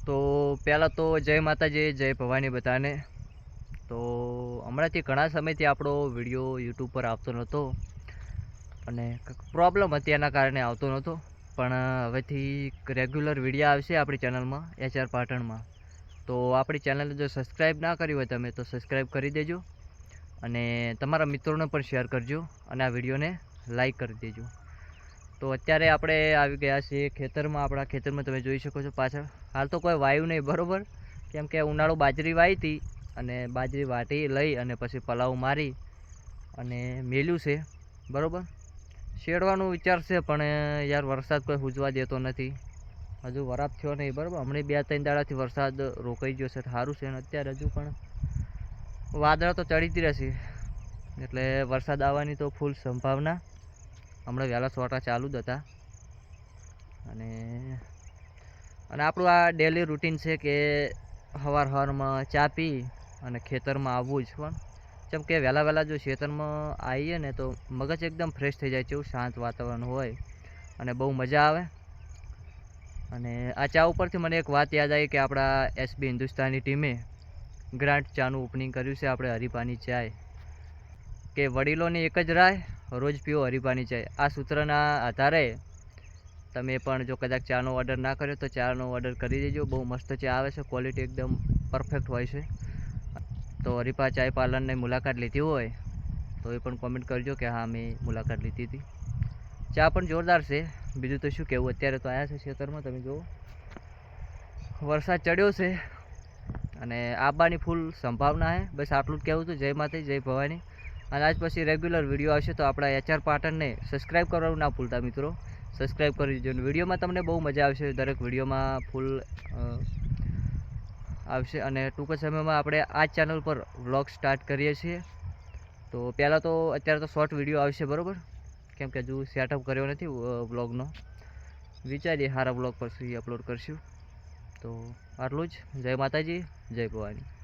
તો પહેલાં તો જય માતાજી, જય ભવાની બધાને. તો હમણાંથી ઘણા સમયથી આપણો વિડીયો યુટ્યુબ પર આવતો નહોતો અને પ્રોબ્લેમ હતી, એના કારણે આવતો નહોતો. પણ હવેથી રેગ્યુલર વિડીયો આવશે આપણી ચેનલમાં, HR પાટણમાં. તો આપણી ચેનલને જો સબસ્ક્રાઈબ ના કરી હોય તમે, તો સબસ્ક્રાઈબ કરી દેજો અને તમારા મિત્રોને પણ શેર કરજો અને આ વિડીયોને લાઈક કરી દેજો. તો અત્યારે આપણે આવી ગયા છીએ ખેતરમાં. આપણા ખેતરમાં તમે જોઈ શકો છો પાછળ. હાલ તો કોઈ વાયુ નહીં, બરાબર, કેમ કે ઉનાળુ બાજરી વાવી હતી અને બાજરી વાટી લઈ અને પછી પલાવ મારી અને મેલ્યું છે, બરાબર. શેડવાનું વિચાર છે પણ યાર વરસાદ કોઈ હુજવા દેતો નથી. હજુ વરાપ થયો નહીં, બરાબર. હમણાં 2-3 દાડાથી વરસાદ રોકાઈ ગયો છે, સારું છે. અને અત્યારે હજુ પણ વાદળા તો ચડી જ રહેશે, એટલે વરસાદ આવવાની તો ફૂલ સંભાવના. હમણાં વહેલા છોટા ચાલુ જ હતા. અને આપણું આ ડેલી રૂટીન છે કે સવારમાં ચા પી અને ખેતરમાં આવવું જ. પણ જેમ કે વહેલા જો ખેતરમાં આવીએ ને તો મગજ એકદમ ફ્રેશ થઈ જાય છે, એવું શાંત વાતાવરણ હોય અને બહુ મજા આવે. અને આ ચા ઉપરથી મને એક વાત યાદ આવી કે આપણા SB હિન્દુસ્તાની ટીમે ગ્રાન્ટ ચાનું ઓપનિંગ કર્યું છે, આપણે હરીપાની ચાય. કે વડીલોની એક જ રાય, રોજ પીવો હરીપાની ચાય. આ સૂત્રના આધારે તમે પણ જો કદાચ ચાનો ઓર્ડર ના કર્યો તો ચાનો ઓર્ડર કરી દેજો. બહુ મસ્ત ચા આવે છે, ક્વોલિટી એકદમ પરફેક્ટ હોય છે. તો હરીપા ચાય પાર્લરની મુલાકાત લીધી હોય તો એ પણ કોમેન્ટ કરજો કે હા મેં મુલાકાત લીધી હતી. ચા પણ જોરદાર છે, બીજું તો શું કહેવું. અત્યારે તો આવ્યા છે ખેતરમાં, તમે જુઓ વરસાદ ચડ્યો છે અને આવવાની ફૂલ સંભાવના છે. બસ આટલું જ કહેવું હતું. જય માતાજી, જય ભવાની. અને આજ પછી રેગ્યુલર વિડીયો આવશે તો આપણા HR પાટણને સબસ્ક્રાઈબ કરવાનું ના ભૂલતા મિત્રો. સબસ્ક્રાઈબ કરી દેજો. વિડીયોમાં તમને બહુ મજા આવશે, દરેક વિડીયોમાં ફૂલ આવશે. અને ટૂંક સમયમાં આપણે આ ચેનલ પર વ્લોગ સ્ટાર્ટ કરીએ છીએ. તો પહેલાં તો અત્યારે તો શોર્ટ વિડીયો આવશે, બરાબર, કેમ કે હજુ સેટઅપ કર્યો નથી વ્લોગનો. વિચારીએ સારા વ્લોગ પછી અપલોડ કરશું. તો આટલું જ. જય માતાજી, જય ભવાની.